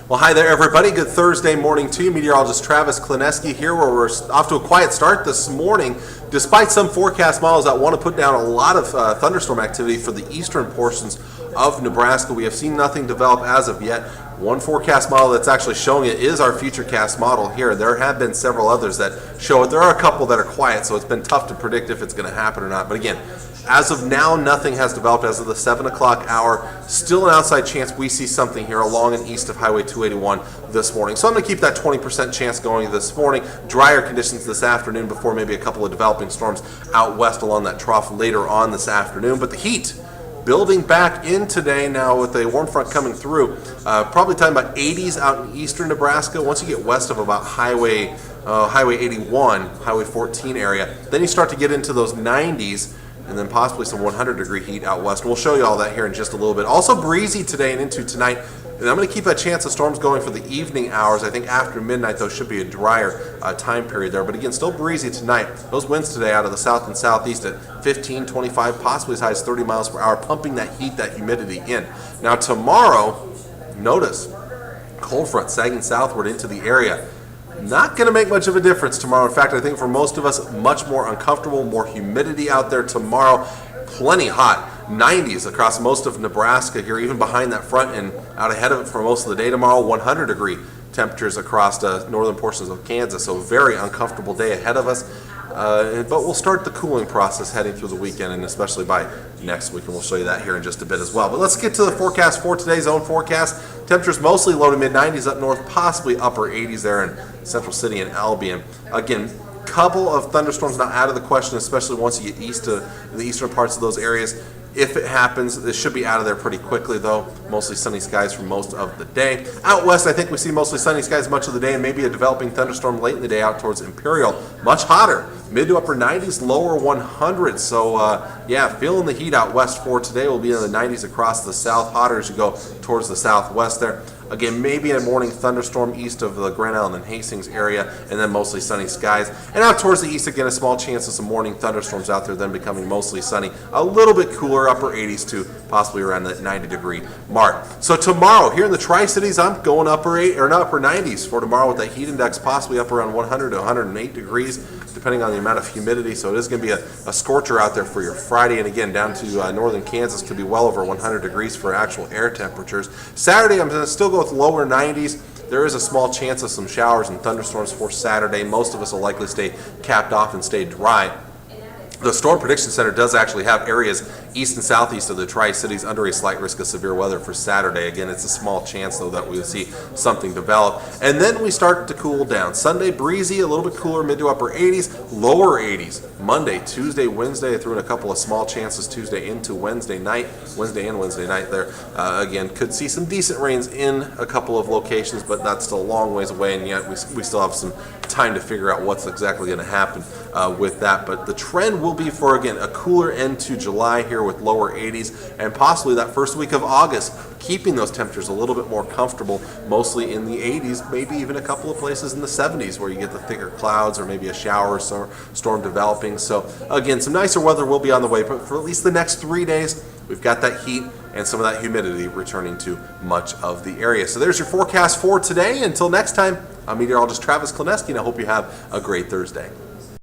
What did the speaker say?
Well, hi there, everybody. Good Thursday morning to you. Meteorologist Travis Klineski here, where we're off to a quiet start this morning, despite some forecast models that want to put down a lot of thunderstorm activity for the eastern portions of Nebraska. We have seen nothing develop as of yet. One forecast model that's actually showing it is our Futurecast model here. There have been several others that show it. There are a couple that are quiet, so it's been tough to predict if it's going to happen or not. But again, as of now, nothing has developed as of the 7 o'clock hour. Still an outside chance we see something here along and east of Highway 281 this morning. So I'm going to keep that 20% chance going this morning. Drier conditions this afternoon before maybe a couple of developing storms out west along that trough later on this afternoon. But the heat building back in today now with a warm front coming through. Probably talking about 80s out in eastern Nebraska. Once you get west of about Highway 81, Highway 14 area, then you start to get into those 90s. And then possibly some 100-degree heat out west. And we'll show you all that here in just a little bit. Also breezy today and into tonight. And I'm going to keep a chance of storms going for the evening hours. I think after midnight, though, should be a drier time period there. But again, still breezy tonight. Those winds today out of the south and southeast at 15, 25, possibly as high as 30 miles per hour, pumping that heat, that humidity in. Now tomorrow, notice, cold front sagging southward into the area. Not going to make much of a difference tomorrow. In fact, I think for most of us, much more uncomfortable, more humidity out there tomorrow. Plenty hot. 90s across most of Nebraska here, even behind that front and out ahead of it for most of the day tomorrow. 100-degree temperatures across the northern portions of Kansas. So very uncomfortable day ahead of us. But we'll start the cooling process heading through the weekend and especially by next week, and we'll show you that here in just a bit as well. But let's get to the forecast for today's zone forecast. Temperatures mostly low to mid-90s up north, possibly upper 80s there in Central City and Albion. Again, couple of thunderstorms not out of the question, especially once you get east to the eastern parts of those areas. If it happens, this should be out of there pretty quickly, though. Mostly sunny skies for most of the day. Out west, I think we see mostly sunny skies much of the day and maybe a developing thunderstorm late in the day out towards Imperial. Much hotter, mid to upper 90s, lower 100s. So, yeah, feeling the heat out west for today. We'll be in the 90s across the south, hotter as you go towards the southwest there. Again, maybe a morning thunderstorm east of the Grand Island and Hastings area, and then mostly sunny skies. And out towards the east, again, a small chance of some morning thunderstorms out there, then becoming mostly sunny. A little bit cooler, upper 80s to possibly around that 90-degree mark. So tomorrow, here in the Tri-Cities, I'm going upper 90s for tomorrow with that heat index possibly up around 100 to 108 degrees, depending on the amount of humidity. So it is going to be a scorcher out there for your Friday. And again, down to northern Kansas could be well over 100 degrees for actual air temperatures. Saturday, I'm going to still go with lower 90s. There is a small chance of some showers and thunderstorms for Saturday. Most of us will likely stay capped off and stay dry. The Storm Prediction Center does actually have areas east and southeast of the Tri-Cities under a slight risk of severe weather for Saturday. Again, it's a small chance, though, that we'll see something develop. And then we start to cool down. Sunday, breezy, a little bit cooler, mid to upper 80s, lower 80s. Monday, Tuesday, Wednesday, I threw in a couple of small chances Tuesday into Wednesday night there. Again, could see some decent rains in a couple of locations, but that's still a long ways away, and yet we still have some time to figure out what's exactly going to happen with that. But the trend will be for, again, a cooler end to July here with lower 80s, and possibly that first week of August, keeping those temperatures a little bit more comfortable, mostly in the 80s, maybe even a couple of places in the 70s where you get the thicker clouds or maybe a shower or storm developing. So again, some nicer weather will be on the way, but for at least the next 3 days, we've got that heat and some of that humidity returning to much of the area. So there's your forecast for today. Until next time, I'm meteorologist Travis Klineski, and I hope you have a great Thursday.